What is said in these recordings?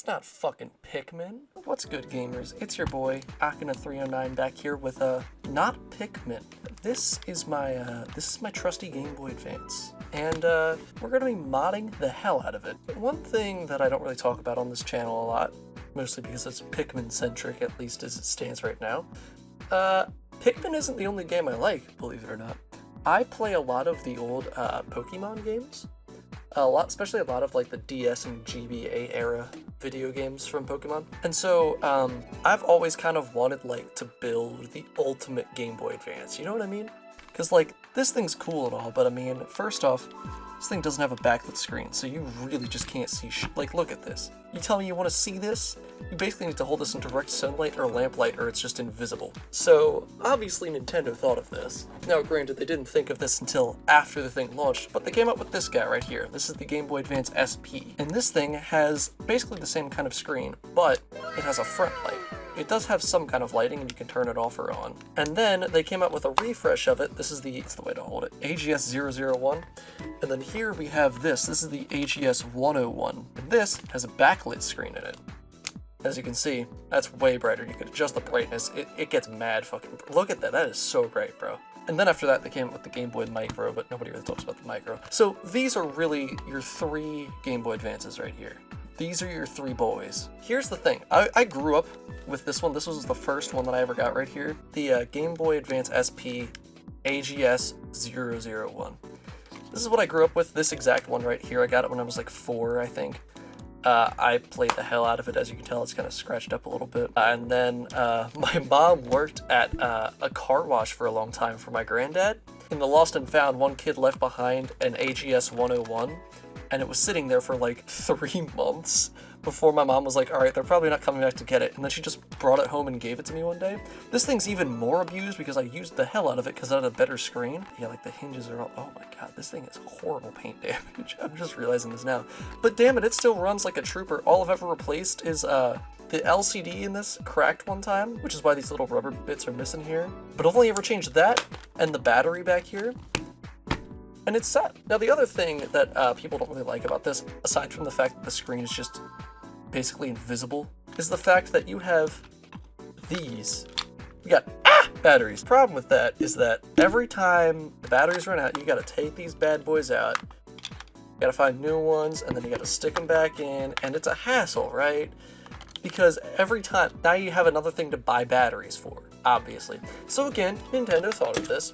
It's not fucking Pikmin. What's good, gamers? It's your boy, Akina309, back here with not Pikmin. This is my trusty Game Boy Advance, and we're gonna be modding the hell out of it. One thing that I don't really talk about on this channel a lot, mostly because it's Pikmin-centric, at least as it stands right now. Pikmin isn't the only game I like, believe it or not. I play a lot of the old Pokemon games. Especially a lot of like the DS and GBA era video games from Pokemon. And so I've always kind of wanted like to build the ultimate Game Boy Advance, you know what I mean? Because like this thing's cool and all, but I mean, first off, this thing doesn't have a backlit screen, so you really just can't see like, look at this. You tell me you want to see this? You basically need to hold this in direct sunlight or lamplight or it's just invisible. So obviously Nintendo thought of this. Now granted, they didn't think of this until after the thing launched, but they came up with this guy right here. This is the Game Boy Advance SP. And this thing has basically the same kind of screen, but it has a front light. It does have some kind of lighting and you can turn it off or on. And then they came out with a refresh of it. This is it's the way to hold it. AGS-001. And then here we have this. This is the AGS-101. And this has a backlit screen in it. As you can see, that's way brighter. You can adjust the brightness. It gets mad fucking... Look at that. That is so bright, bro. And then after that, they came up with the Game Boy Micro, but nobody really talks about the Micro. So these are really your three Game Boy Advances right here. These are your three boys. Here's the thing. I grew up with this one. This was the first one that I ever got right here. The Game Boy Advance SP AGS-001. This is what I grew up with, this exact one right here. I got it when I was like 4, I think. I played the hell out of it. As you can tell, it's kind of scratched up a little bit. And then my mom worked at a car wash for a long time for my granddad. In the Lost and Found, one kid left behind an AGS-101. And it was sitting there for like 3 months before my mom was like, all right, they're probably not coming back to get it. And then she just brought it home and gave it to me one day. This thing's even more abused because I used the hell out of it because it had a better screen. Yeah, like the hinges are all, oh my God, this thing has horrible paint damage. I'm just realizing this now. But damn it, it still runs like a trooper. All I've ever replaced is the LCD in this cracked one time, which is why these little rubber bits are missing here. But I've only ever changed that and the battery back here. And it's set. Now the other thing that people don't really like about this, aside from the fact that the screen is just basically invisible, is the fact that you have these. You got batteries. The problem with that is that every time the batteries run out, you gotta take these bad boys out, you gotta find new ones, and then you gotta stick them back in, and it's a hassle, right? Because every time, now you have another thing to buy batteries for, obviously. So again, Nintendo thought of this.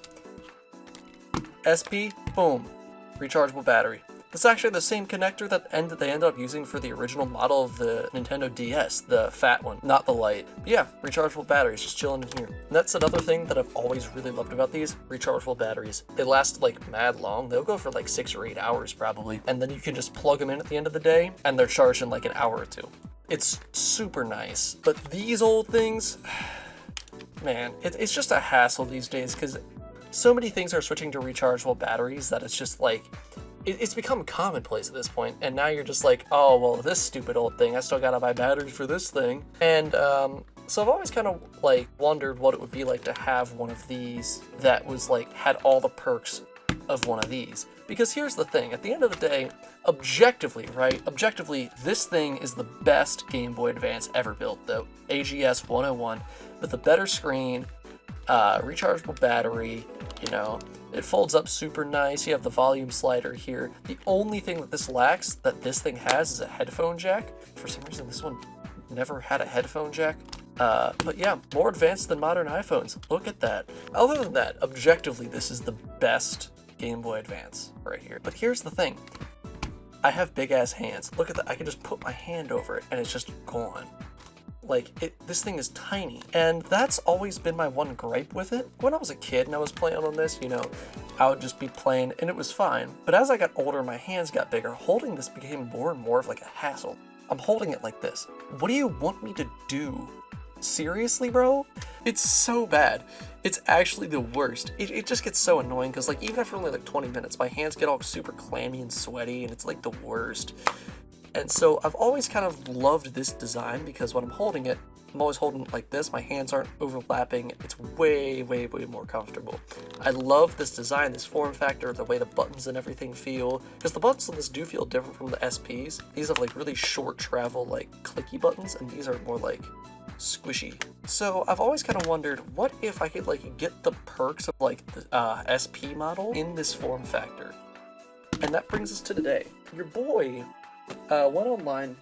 SP, boom, rechargeable battery. It's actually the same connector that they ended up using for the original model of the Nintendo DS, the fat one, not the light. But yeah, rechargeable batteries, just chilling in here. And that's another thing that I've always really loved about these, rechargeable batteries. They last like mad long. They'll go for like 6 or 8 hours probably. And then you can just plug them in at the end of the day and they're charged in like an hour or 2. It's super nice. But these old things, man, it's just a hassle these days because so many things are switching to rechargeable batteries that it's just like, it's become commonplace at this point. And now you're just like, oh, well, this stupid old thing, I still gotta buy batteries for this thing. And so I've always kind of like wondered what it would be like to have one of these that was like, had all the perks of one of these. Because here's the thing, at the end of the day, objectively, right? Objectively, this thing is the best Game Boy Advance ever built, the AGS-101, with a better screen, rechargeable battery, you know, it folds up super nice. You have the volume slider here. The only thing that this lacks, that this thing has, is a headphone jack. For some reason, this one never had a headphone jack. But yeah, more advanced than modern iPhones. Look at that. Other than that, objectively, this is the best Game Boy Advance right here. But here's the thing. I have big ass hands. Look at that. I can just put my hand over it and it's just gone. Like, this thing is tiny. And that's always been my one gripe with it. When I was a kid and I was playing on this, you know, I would just be playing and it was fine. But as I got older, my hands got bigger. Holding this became more and more of like a hassle. I'm holding it like this. What do you want me to do? Seriously, bro? It's so bad. It's actually the worst. It just gets so annoying because like even after only like 20 minutes, my hands get all super clammy and sweaty and it's like the worst. And so I've always kind of loved this design because when I'm holding it, I'm always holding it like this. My hands aren't overlapping. It's way, way, way more comfortable. I love this design, this form factor, the way the buttons and everything feel. Because the buttons on this do feel different from the SPs. These have like really short travel, like clicky buttons, and these are more like squishy. So I've always kind of wondered, what if I could like get the perks of like the SP model in this form factor? And that brings us to today. Your boy went online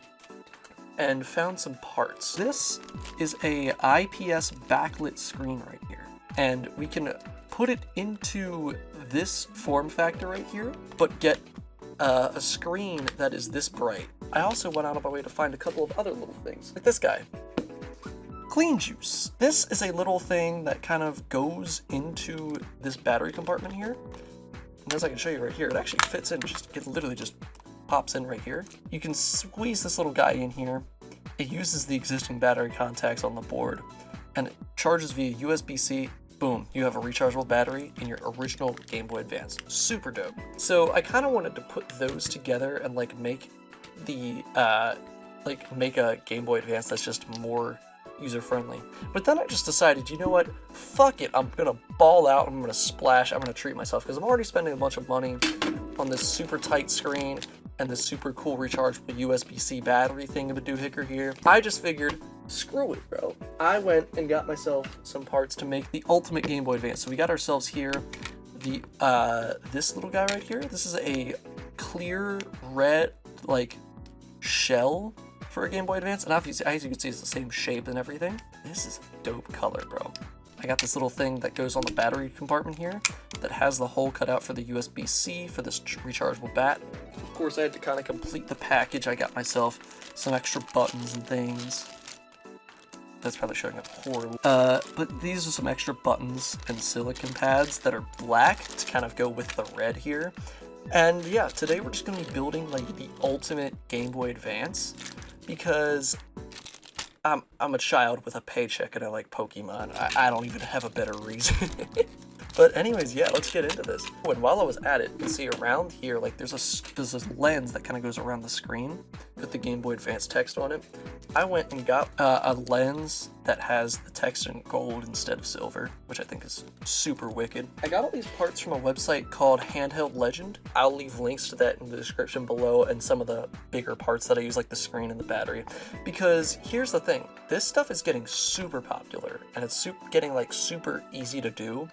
and found some parts. This is a IPS backlit screen right here, and we can put it into this form factor right here, but get a screen that is this bright. I also went out of my way to find a couple of other little things, like this guy. Clean Juice. This is a little thing that kind of goes into this battery compartment here. And as I can show you right here, it actually fits in, it literally just pops in right here. You can squeeze this little guy in here. It uses the existing battery contacts on the board and it charges via USB-C. Boom, you have a rechargeable battery in your original Game Boy Advance. Super dope. So I kind of wanted to put those together and like make the make a Game Boy Advance that's just more user-friendly. But then I just decided, you know what? Fuck it. I'm gonna ball out. I'm gonna splash. I'm gonna treat myself because I'm already spending a bunch of money on this super tight screen and this super cool rechargeable USB-C battery thingamadoohicker here. I just figured, screw it, bro. I went and got myself some parts to make the ultimate Game Boy Advance. So we got ourselves here the this little guy right here. This is a clear red like shell for a Game Boy Advance, and as you can see, it's the same shape and everything. This is a dope color, bro. I got this little thing that goes on the battery compartment here that has the hole cut out for the USB-C for this rechargeable bat. Of course, I had to kind of complete the package. I got myself some extra buttons and things. That's probably showing up horrible. But these are some extra buttons and silicone pads that are black to kind of go with the red here. And yeah, today we're just going to be building like the ultimate Game Boy Advance because I'm a child with a paycheck and I like Pokemon. I don't even have a better reason. But anyways, yeah, let's get into this. Oh, and while I was at it, you can see around here, like there's this lens that kind of goes around the screen with the Game Boy Advance text on it. I went and got a lens that has the text in gold instead of silver, which I think is super wicked. I got all these parts from a website called Handheld Legend. I'll leave links to that in the description below and some of the bigger parts that I use, like the screen and the battery. Because here's the thing, this stuff is getting super popular and it's getting like super easy to do.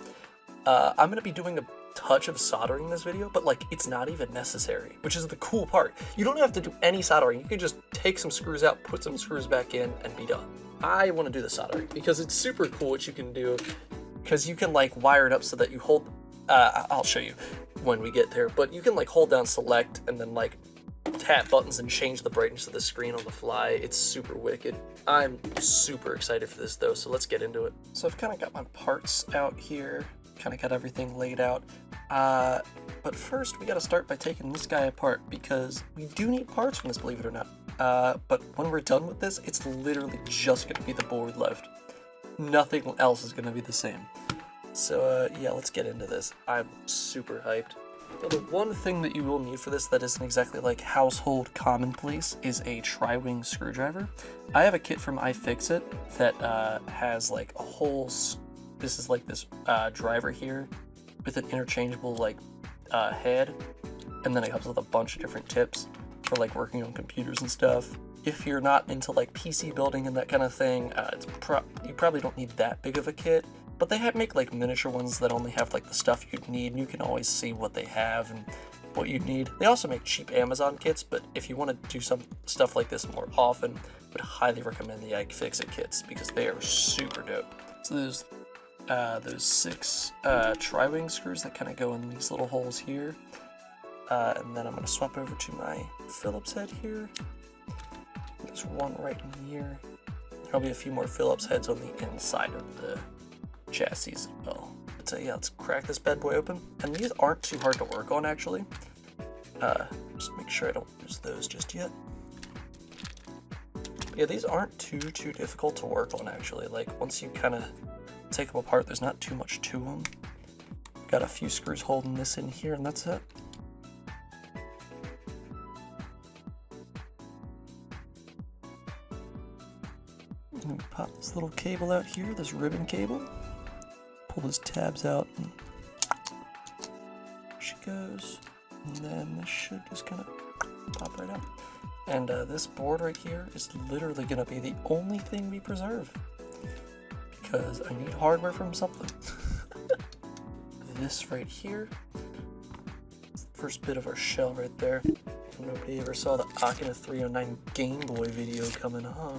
I'm going to be doing a touch of soldering in this video, but like it's not even necessary, which is the cool part. You don't have to do any soldering. You can just take some screws out, put some screws back in, and be done. I want to do the soldering because it's super cool what you can do, because you can like wire it up so that you hold, I'll show you when we get there, but you can like hold down select and then like tap buttons and change the brightness of the screen on the fly. It's super wicked. I'm super excited for this though, so let's get into it. So I've kind of got my parts out here. Kind of got everything laid out, but first we got to start by taking this guy apart because we do need parts from this, believe it or not. But when we're done with this, it's literally just going to be the board left. Nothing else is going to be the same. So yeah, let's get into this. I'm super hyped. Now, the one thing that you will need for this that isn't exactly like household commonplace is a tri-wing screwdriver. I have a kit from iFixit that has like a whole this is like this driver here with an interchangeable like head, and then it comes with a bunch of different tips for like working on computers and stuff. If you're not into like PC building and that kind of thing, you probably don't need that big of a kit, but they make like miniature ones that only have like the stuff you'd need, and you can always see what they have and what you need. They also make cheap Amazon kits, but if you want to do some stuff like this more often, I would highly recommend the iFixit kits because they are super dope. So there's those 6 tri-wing screws that kind of go in these little holes here, and then I'm going to swap over to my Phillips head here. There's one right in here. There'll be a few more Phillips heads on the inside of the chassis as well. But yeah, let's crack this bad boy open. And these aren't too hard to work on actually. Just make sure I don't lose those just yet. But yeah, these aren't too difficult to work on actually. Like once you kind of take them apart, there's not too much to them. Got a few screws holding this in here, and that's it. this little cable out here, this ribbon cable. Pull those tabs out, and there she goes. And then this should just kind of pop right out. And this board right here is literally going to be the only thing we preserve, because I need hardware from something. This right here, first bit of our shell right there. Nobody ever saw the Akina 309 Game Boy video coming, huh?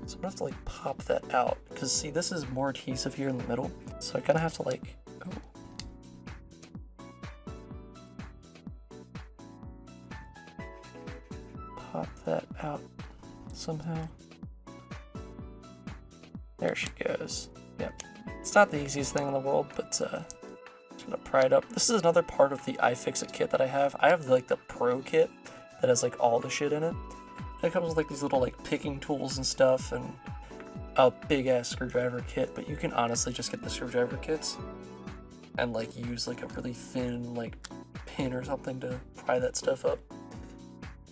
So I'm gonna have to like pop that out, because see, this is more adhesive here in the middle, so I kind of have to like, pop that out somehow. There she goes. Yep. It's not the easiest thing in the world, but just gonna pry it up. This is another part of the iFixit kit that I have. I have like the Pro kit that has like all the shit in it. And it comes with like these little like picking tools and stuff, and a big ass screwdriver kit, but you can honestly just get the screwdriver kits and like use like a really thin like pin or something to pry that stuff up.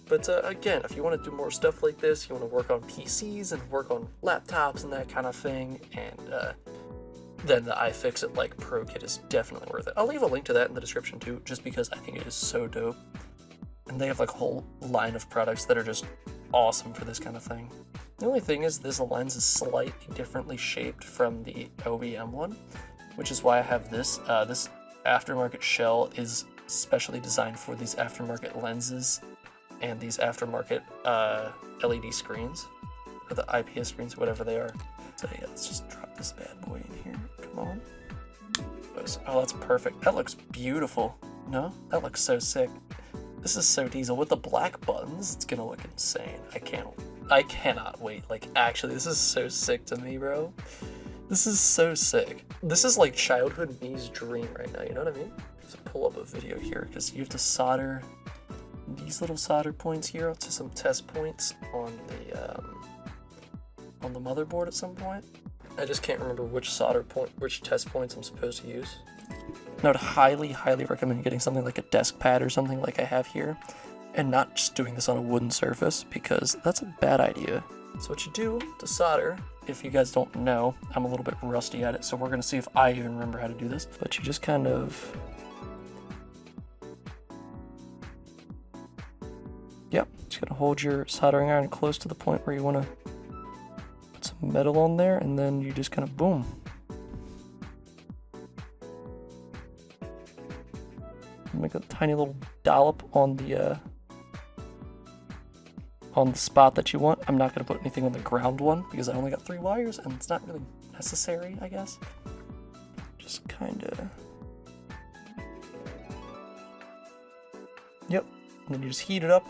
But again, if you want to do more stuff like this, you want to work on PCs and work on laptops and that kind of thing, and then the iFixit like Pro kit is definitely worth it. I'll leave a link to that in the description too, just because I think it is so dope. And they have like a whole line of products that are just awesome for this kind of thing. The only thing is this lens is slightly differently shaped from the OEM one, which is why I have this. This aftermarket shell is specially designed for these aftermarket lenses and these aftermarket LED screens, or the IPS screens, whatever they are. So yeah, let's just drop this bad boy in here. Come on. Oh, that's perfect. That looks beautiful. No? That looks so sick. This is so diesel. With the black buttons, it's gonna look insane. I cannot wait. Like, actually, this is so sick to me, bro. This is so sick. This is like childhood me's dream right now, you know what I mean? Let's pull up a video here, because you have to solder these little solder points here to some test points on the motherboard at some point. I just can't remember which test points I'm supposed to use. I would highly, highly recommend getting something like a desk pad or something like I have here, and not just doing this on a wooden surface, because that's a bad idea. So what you do to solder, if you guys don't know, I'm a little bit rusty at it, so we're gonna see if I even remember how to do this, but you just kind of, yep, just gotta hold your soldering iron close to the point where you wanna put some metal on there, and then you just kind of boom. Make a tiny little dollop on the spot that you want. I'm not going to put anything on the ground one because I only got 3 wires and it's not really necessary, I guess. Just kind of, yep. And then you just heat it up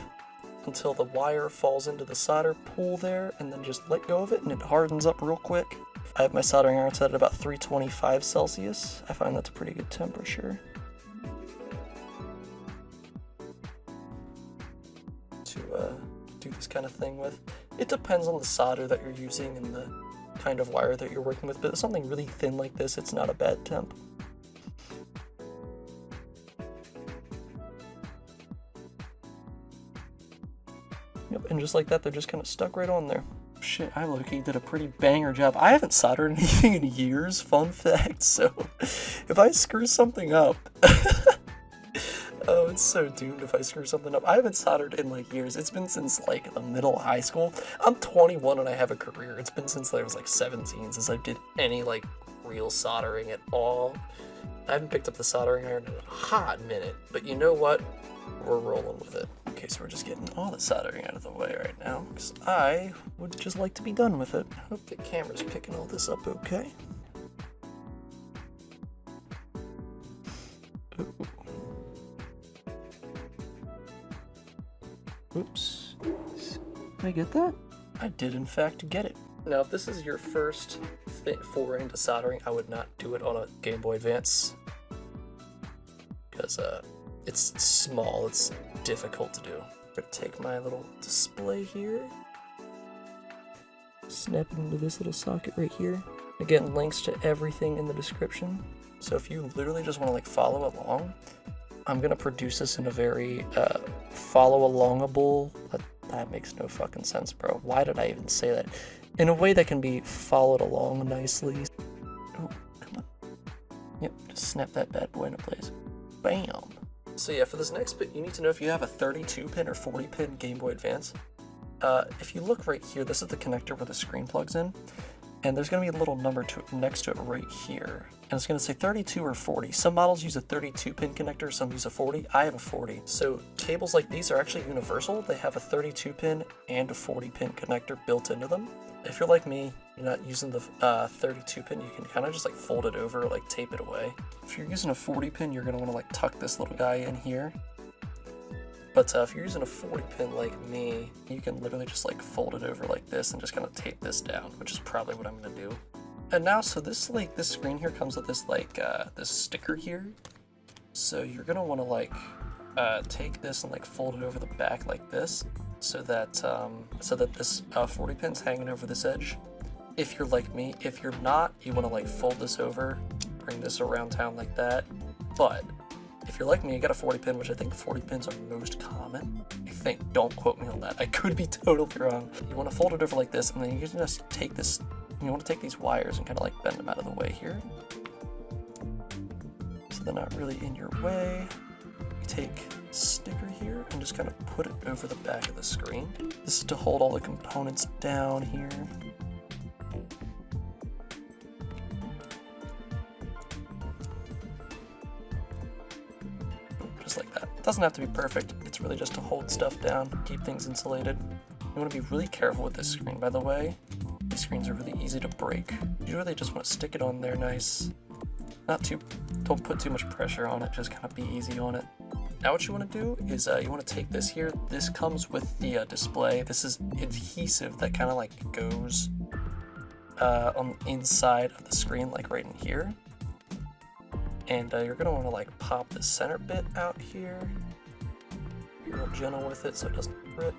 until the wire falls into the solder pool there, and then just let go of it and it hardens up real quick. I have my soldering iron set at about 325 Celsius. I find that's a pretty good temperature to do this kind of thing with. It depends on the solder that you're using and the kind of wire that you're working with, but if something really thin like this, it's not a bad temp. Yep, and just like that, they're just kind of stuck right on there. Shit, I low-key did a pretty banger job. I haven't soldered anything in years, fun fact, so if I screw something up, oh, it's so doomed if I screw something up. I haven't soldered in like years. It's been since like the middle of high school. I'm 21 and I have a career. It's been since I was like 17 since I did any like real soldering at all. I haven't picked up the soldering iron in a hot minute, but you know what? We're rolling with it. Okay, so we're just getting all the soldering out of the way right now, because I would just like to be done with it. I hope the camera's picking all this up okay. Ooh. Oops. Did I get that? I did in fact get it. Now if this is your first foray into soldering, I would not do it on a Game Boy Advance, because it's small, it's difficult to do. I'm gonna take my little display here, snap it into this little socket right here. Again, links to everything in the description. So if you literally just want to like follow along, I'm gonna produce this in a very follow alongable. That makes no fucking sense, bro. Why did I even say that? in a way that can be followed along nicely. Oh, come on. Yep, just snap that bad boy into place. Bam! So yeah, for this next bit, you need to know if you have a 32-pin or 40-pin Game Boy Advance. If you look right here, this is the connector where the screen plugs in, and there's going to be a little number next to it right here. And it's going to say 32 or 40. Some models use a 32-pin connector, some use a 40. I have a 40. So cables like these are actually universal. They have a 32-pin and a 40-pin connector built into them. If you're like me, you're not using the 32-pin, you can kind of just like fold it over, or like tape it away. If you're using a 40-pin, you're going to want to like tuck this little guy in here. But if you're using a 40-pin like me, you can literally just like fold it over like this and just kind of tape this down, which is probably what I'm going to do. And now, so this screen here comes with this this sticker here. So you're going to want to like take this and like fold it over the back like this, so that this 40-pin's hanging over this edge. If you're like me, if you're not, you want to like fold this over, bring this around town like that. But if you're like me, you got a 40-pin, which I think 40 pins are most common. I think, don't quote me on that. I could be totally wrong. You want to fold it over like this, and then you can just take this, you want to take these wires and kind of like bend them out of the way here, so they're not really in your way. You take the sticker here and just kind of put it over the back of the screen. This is to hold all the components down here. Just like that. It doesn't have to be perfect. It's really just to hold stuff down, keep things insulated. You want to be really careful with this screen, by the way. These screens are really easy to break. You really just want to stick it on there nice. Don't put too much pressure on it, just kind of be easy on it. Now what you want to do is you want to take this here. This comes with the display. This is adhesive that kind of like goes on the inside of the screen, like right in here. And you're going to want to like pop the center bit out here. Be real gentle with it so it doesn't rip.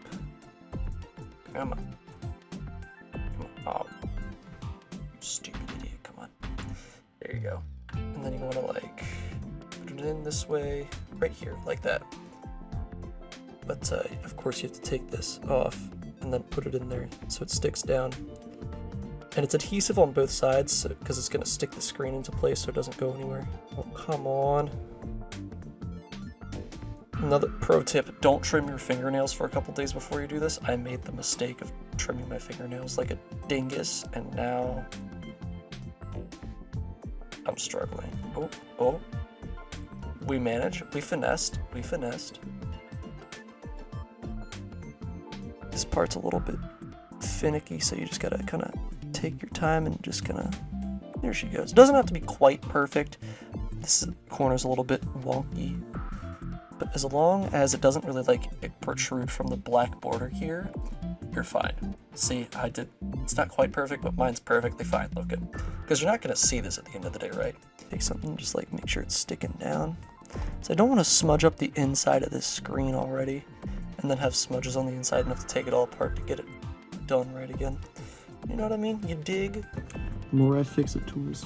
Come on. Oh, stupid idiot, come on. There you go. And then you want to like put it in this way, right here, like that. But of course you have to take this off and then put it in there so it sticks down. And it's adhesive on both sides because it's going to stick the screen into place so it doesn't go anywhere. Oh, come on. Another pro tip, don't trim your fingernails for a couple days before you do this. I made the mistake of trimming my fingernails like a dingus, and now I'm struggling. Oh. We managed. We finessed. This part's a little bit finicky, so you just gotta kind of take your time and just kind of, there she goes. It doesn't have to be quite perfect. This corner's a little bit wonky, but as long as it doesn't really like protrude from the black border here, you're fine. See, it's not quite perfect, but mine's perfectly fine looking. Because you're not gonna see this at the end of the day, right? Take something, just like make sure it's sticking down. So I don't want to smudge up the inside of this screen already, and then have smudges on the inside and have to take it all apart to get it done right again. You know what I mean? You dig? More iFixit tools.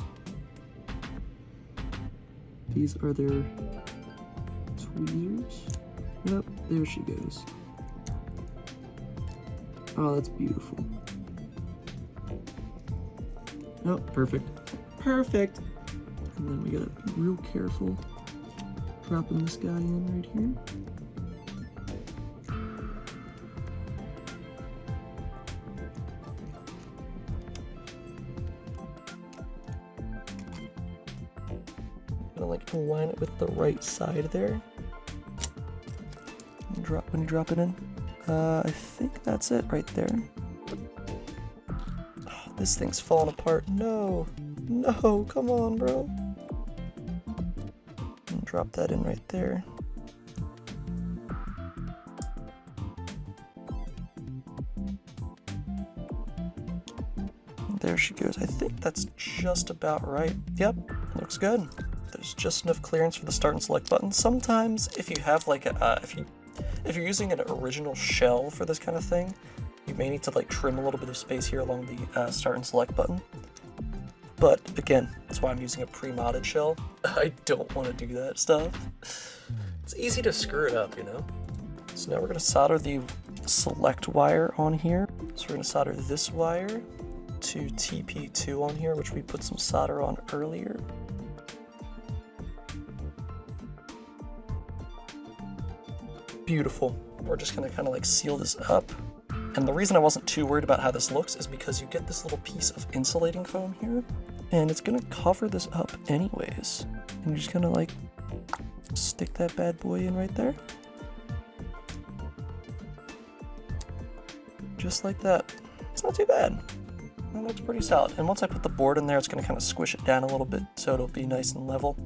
These are their tweezers. Yep, there she goes. Oh, that's beautiful. Oh, perfect. Perfect! And then we gotta be real careful dropping this guy in right here. Like align it with the right side there. When you drop it in. I think that's it right there. Oh, this thing's falling apart. No, come on, bro. And drop that in right there. There she goes. I think that's just about right. Yep, looks good. There's just enough clearance for the start and select button. Sometimes if you have like a, if you're using an original shell for this kind of thing, you may need to like trim a little bit of space here along the start and select button. But again, that's why I'm using a pre-modded shell. I don't want to do that stuff. It's easy to screw it up, you know? So now we're gonna solder the select wire on here. So we're gonna solder this wire to TP2 on here, which we put some solder on earlier. Beautiful. We're just gonna kind of like seal this up. And the reason I wasn't too worried about how this looks is because you get this little piece of insulating foam here, and it's gonna cover this up anyways. And you're just gonna like stick that bad boy in right there. Just like that. It's not too bad. That looks pretty solid. And once I put the board in there, it's gonna kind of squish it down a little bit so it'll be nice and level.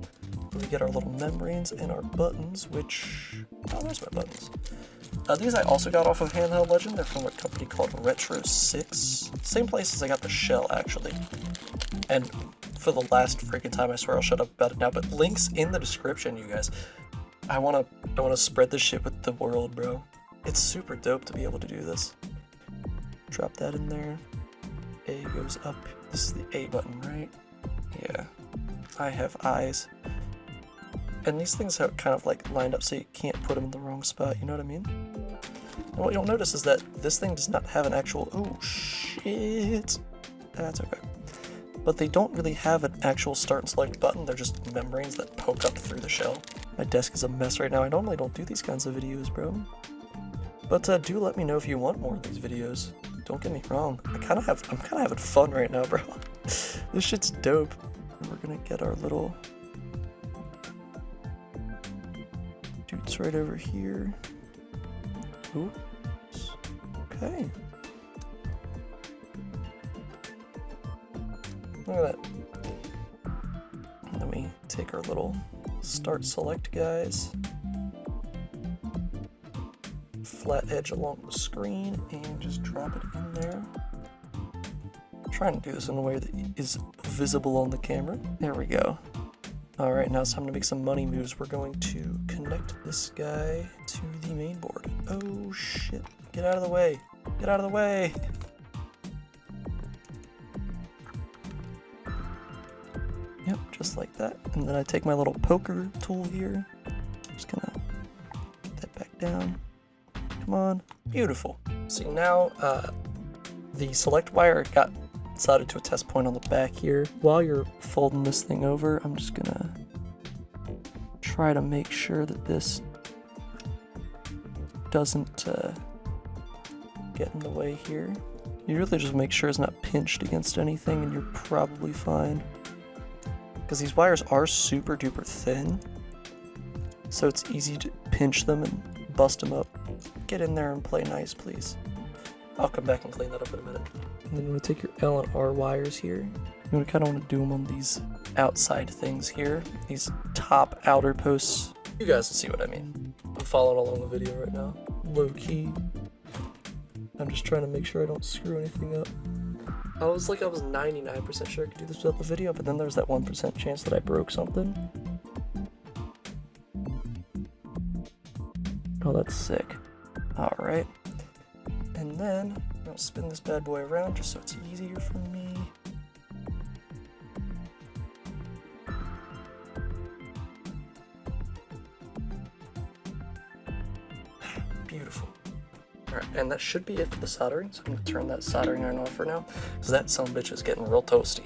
We get our little membranes and our buttons, which, oh, there's my buttons. These I also got off of Handheld Legend. They're from a company called Retro 6. Same place as I got the shell, actually. And for the last freaking time, I swear I'll shut up about it now, but links in the description, you guys. I wanna spread this shit with the world, bro. It's super dope to be able to do this. Drop that in there. A goes up. This is the A button, right? Yeah. I have eyes. And these things are kind of like lined up so you can't put them in the wrong spot, you know what I mean? And what you'll notice is that this thing does not have an actual, oh shit, that's okay. But they don't really have an actual start and select button, they're just membranes that poke up through the shell. My desk is a mess right now, I normally don't do these kinds of videos, bro. But do let me know if you want more of these videos. Don't get me wrong, I'm kind of having fun right now, bro. This shit's dope. And we're gonna get our little dudes right over here. Oops. Okay. Look at that. And then we take our little start select guys, flat edge along the screen, and just drop it in there. I'm trying to do this in a way that is visible on the camera. There we go. Alright, now it's time to make some money moves. We're going to connect this guy to the main board. Oh shit. Get out of the way. Get out of the way. Yep, just like that. And then I take my little poker tool here. Just gonna get that back down. Come on. Beautiful. See, now the select wire got soldered to a test point on the back here. While you're folding this thing over, I'm just gonna try to make sure that this doesn't get in the way here. You really just make sure it's not pinched against anything and you're probably fine. Because these wires are super duper thin, so it's easy to pinch them and bust them up. Get in there and play nice, please. I'll come back and clean that up in a minute. And then you want to take your L and R wires here. You kind of want to do them on these outside things here. These top outer posts. You guys will see what I mean. I'm following along the video right now. Low key. I'm just trying to make sure I don't screw anything up. I was 99% sure I could do this without the video, but then there's that 1% chance that I broke something. Oh, that's sick. Alright. And then I'm gonna spin this bad boy around just so it's easier for me. Beautiful. Alright, and that should be it for the soldering, so I'm gonna turn that soldering iron off for now, because that sumbitch is getting real toasty.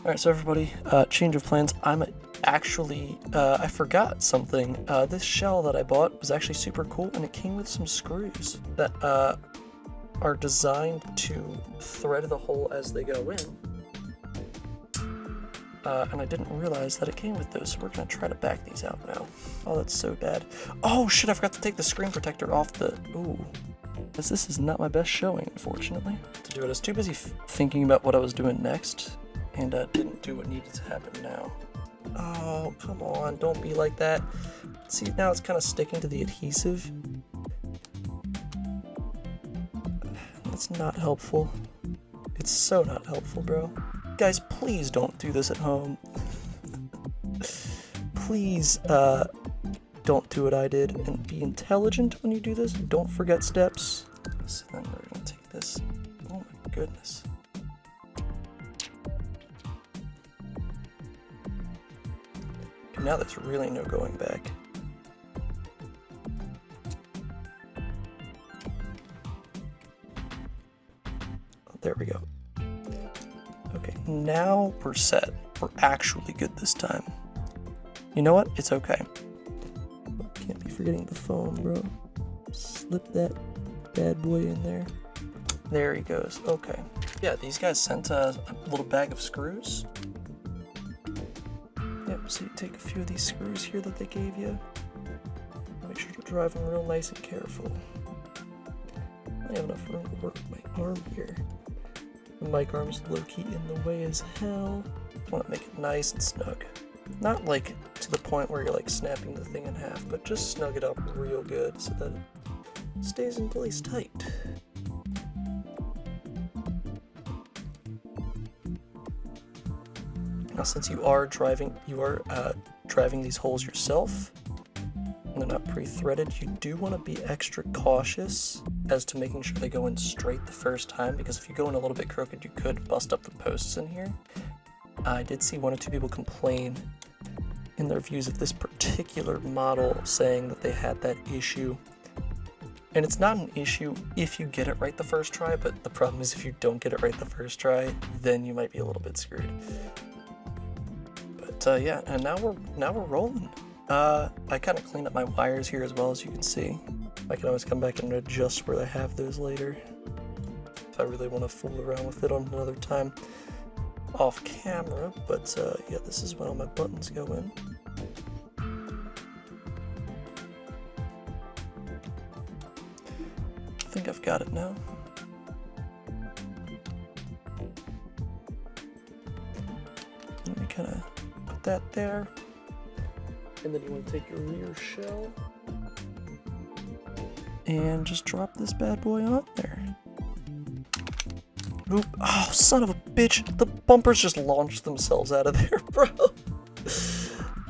Alright, so everybody, change of plans. I'm actually, I forgot something. This shell that I bought was actually super cool, and it came with some screws that are designed to thread the hole as they go in. And I didn't realize that it came with those, so we're gonna try to back these out now. Oh, that's so bad. Oh shit, I forgot to take the screen protector off the, ooh. This is not my best showing, unfortunately. To do it, I was too busy thinking about what I was doing next, and didn't do what needed to happen now. Oh, come on, don't be like that. See, now it's kind of sticking to the adhesive. That's not helpful. It's so not helpful, bro. Guys, please don't do this at home. Please, don't do what I did, and be intelligent when you do this. Don't forget steps. So then we're gonna take this. Oh my goodness. Now there's really no going back. Oh, there we go. now we're set. We're actually good this time. You know what? It's okay. Can't be forgetting the phone, bro. Slip that bad boy in there. There he goes. Okay. Yeah, these guys sent a little bag of screws. Yep, so you take a few of these screws here that they gave you. Make sure to drive them real nice and careful. I have enough room to work with my arm here. The mic arm's low-key in the way as hell. I want to make it nice and snug. Not like to the point where you're like snapping the thing in half, but just snug it up real good so that it stays in place tight. Now, since you are driving these holes yourself, and they're not pre-threaded, you do want to be extra cautious as to making sure they go in straight the first time, because if you go in a little bit crooked, you could bust up the posts in here. I did see one or two people complain in their reviews of this particular model, saying that they had that issue. And it's not an issue if you get it right the first try, but the problem is if you don't get it right the first try, then you might be a little bit screwed. But yeah, and now we're rolling. I kind of cleaned up my wires here as well, as you can see. I can always come back and adjust where I have those later, if I really want to fool around with it on another time off camera. But yeah, this is when all my buttons go in. I think I've got it now. Let me kind of put that there. And then you want to take your rear shell and just drop this bad boy on there. Oop. Oh, son of a bitch. The bumpers just launched themselves out of there, bro.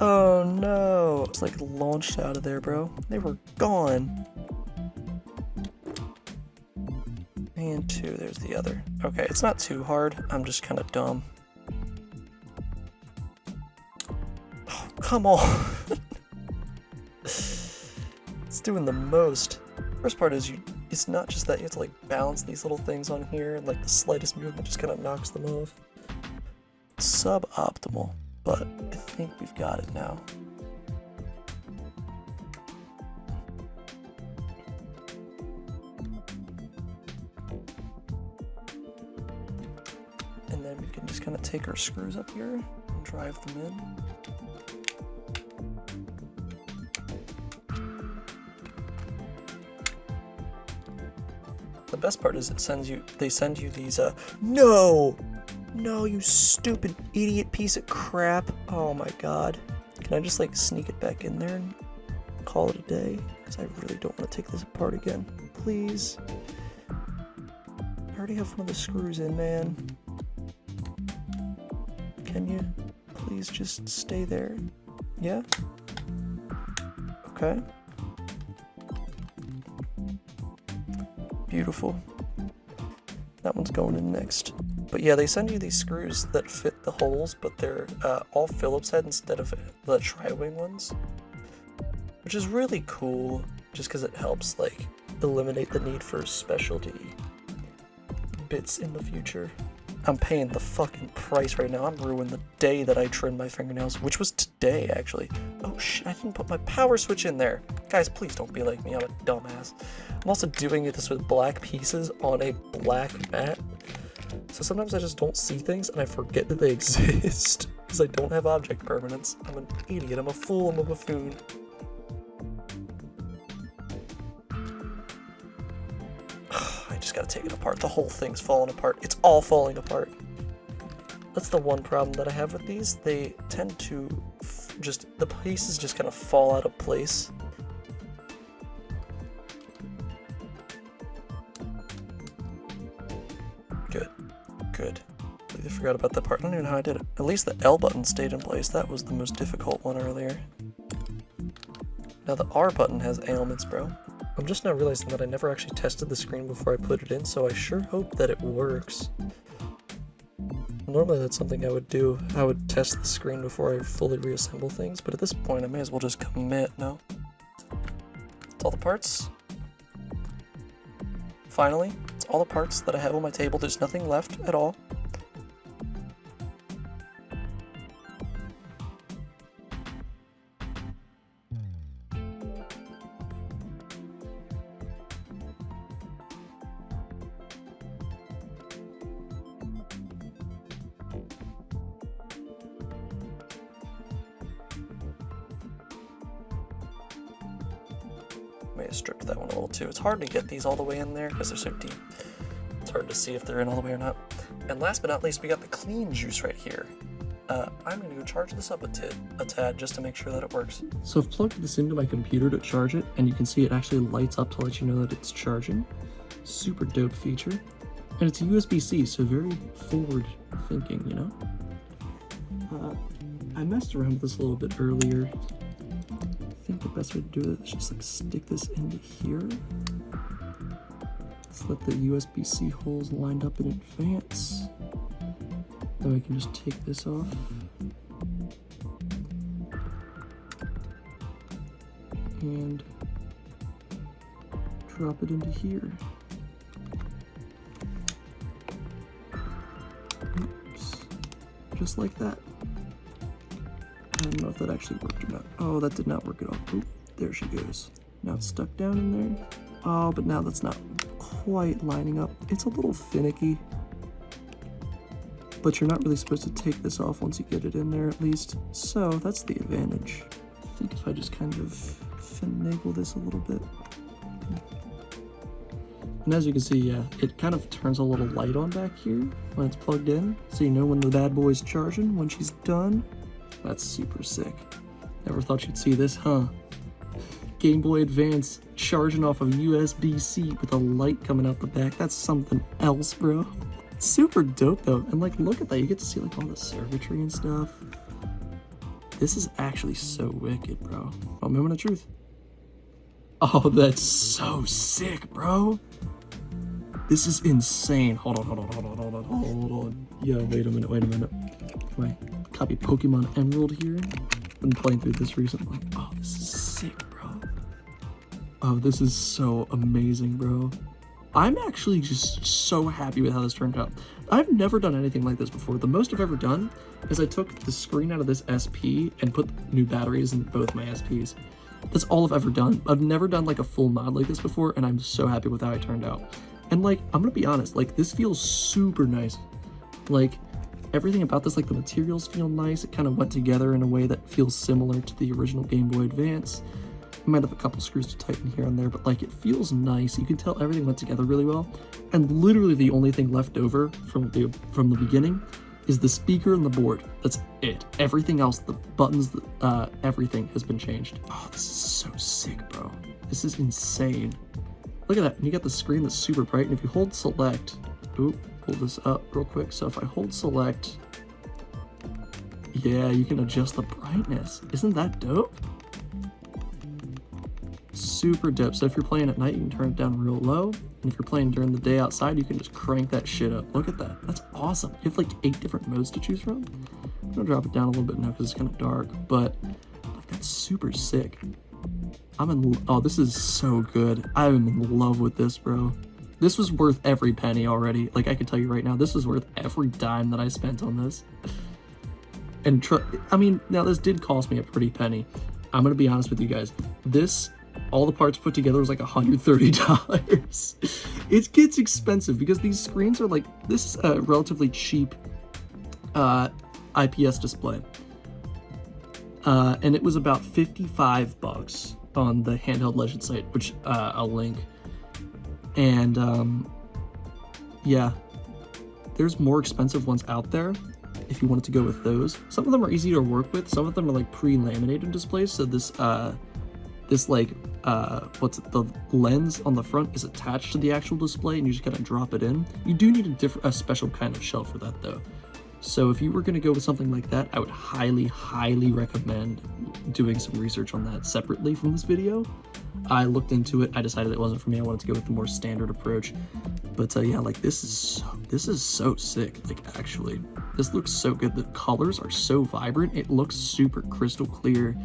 Oh no. It's like launched out of there, bro. They were gone. And two, there's the other. Okay, it's not too hard. I'm just kind of dumb. Oh, come on. It's doing the most. First part is it's not just that you have to like balance these little things on here, and like the slightest movement just kind of knocks them off. Suboptimal, but I think we've got it now. And then we can just kind of take our screws up here and drive them in. The best part is they send you these, no, you stupid idiot piece of crap. Oh my god. Can I just like sneak it back in there and call it a day? Because I really don't want to take this apart again. Please. I already have one of the screws in, man. Can you please just stay there? Yeah? Okay. Beautiful. That one's going in next. But yeah, they send you these screws that fit the holes, but they're all Phillips head instead of the tri-wing ones, which is really cool just because it helps like eliminate the need for specialty bits in the future. I'm paying the fucking price right now. I'm ruining the day that I trimmed my fingernails, which was today actually. Oh shit, I didn't put my power switch in there. Guys, please don't be like me, I'm a dumbass. I'm also doing this with black pieces on a black mat. So sometimes I just don't see things and I forget that they exist because I don't have object permanence. I'm an idiot, I'm a fool, I'm a buffoon. I just gotta take it apart. The whole thing's falling apart. It's all falling apart. That's the one problem that I have with these. They tend to the pieces just kind of fall out of place. Good. I forgot about that part. I don't even know how I did it. At least the L button stayed in place. That was the most difficult one earlier. Now the R button has ailments, bro. I'm just now realizing that I never actually tested the screen before I put it in, so I sure hope that it works. Normally that's something I would do. I would test the screen before I fully reassemble things, but at this point I may as well just commit, no? It's all the parts. Finally, it's all the parts that I have on my table. There's nothing left at all. May have stripped that one a little too. It's hard to get these all the way in there because they're so deep. It's hard to see if they're in all the way or not. And last but not least, we got the clean juice right here. I'm gonna go charge this up a tad just to make sure that it works. So I've plugged this into my computer to charge it, and you can see it actually lights up to let you know that it's charging. Super dope feature. And it's a USB-C, so very forward thinking, you know? I messed around with this a little bit earlier. I think the best way to do it is just like stick this into here. Let's let the USB-C holes lined up in advance. Then we can just take this off. And drop it into here. Oops. Just like that. I don't know if that actually worked or not. Oh, that did not work at all. Oop, there she goes. Now it's stuck down in there. Oh, but now that's not quite lining up. It's a little finicky. But you're not really supposed to take this off once you get it in there at least. So that's the advantage. I think if I just kind of finagle this a little bit. And as you can see, yeah, it kind of turns a little light on back here when it's plugged in. So you know when the bad boy's charging, when she's done. That's super sick. Never thought you'd see this, huh? Gameboy Advance charging off of USB-C with a light coming out the back. That's something else, bro. Super dope though, and like look at that, you get to see like all the circuitry and stuff. This is actually so wicked, bro. Oh, moment of truth. Oh, that's so sick, bro. This is insane. Hold on. Yo, wait a minute. My copy Pokemon Emerald here. Been playing through this recently. Oh, this is sick, bro. Oh, this is so amazing, bro. I'm actually just so happy with how this turned out. I've never done anything like this before. The most I've ever done is I took the screen out of this SP and put new batteries in both my SPs. That's all I've ever done. I've never done like a full mod like this before, and I'm so happy with how it turned out. And like, I'm gonna be honest, like this feels super nice. Like everything about this, like the materials feel nice. It kind of went together in a way that feels similar to the original Game Boy Advance. I might have a couple screws to tighten here and there, but like it feels nice. You can tell everything went together really well. And literally the only thing left over from the beginning is the speaker and the board. That's it. Everything else, the buttons, everything has been changed. Oh, this is so sick, bro. This is insane. Look at that. And you got the screen that's super bright. And if you hold select, oop, pull this up real quick. So if I hold select, yeah, you can adjust the brightness. Isn't that dope? Super dope. So if you're playing at night, you can turn it down real low. And if you're playing during the day outside, you can just crank that shit up. Look at that. That's awesome. You have like 8 different modes to choose from. I'm gonna drop it down a little bit now because it's kind of dark, but like, that's super sick. Oh, this is so good. I'm in love with this, bro. This was worth every penny already. Like I can tell you right now, this was worth every dime that I spent on this. And I mean, now this did cost me a pretty penny. I'm gonna be honest with you guys. This, all the parts put together, was like $130. It gets expensive because these screens are like, this is a relatively cheap IPS display. And it was about $55 on the Handheld Legend site, which I'll link. And yeah, there's more expensive ones out there if you wanted to go with those. Some of them are easy to work with. Some of them are like pre-laminated displays. So this like the lens on the front is attached to the actual display, and you just gotta drop it in. You do need a special kind of shell for that though. So if you were gonna go with something like that, I would highly recommend doing some research on that separately from this video. I looked into it. I decided it wasn't for me. I wanted to go with the more standard approach. But yeah, like this is so sick. Like actually, this looks so good. The colors are so vibrant. It looks super crystal clear.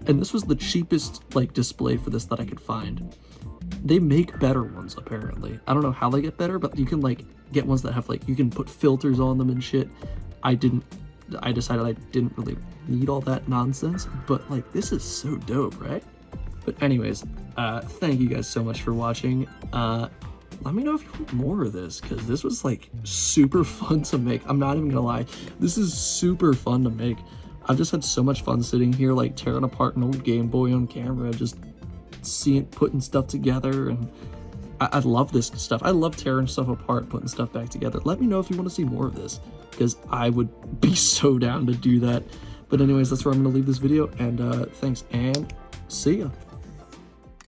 And this was the cheapest like display for this that I could find. They make better ones apparently. I don't know how they get better, but you can like get ones that have like, you can put filters on them and shit. I decided I didn't really need all that nonsense, but like this is so dope, right? But anyways, thank you guys so much for watching. Let me know if you want more of this, because this was like super fun to make. I'm not even gonna lie, this is super fun to make. I've just had so much fun sitting here like tearing apart an old Game Boy on camera, just seeing putting stuff together, and I love this stuff. I love tearing stuff apart, putting stuff back together. Let me know if you want to see more of this, because I would be so down to do that. But anyways, that's where I'm going to leave this video, and thanks, and see ya.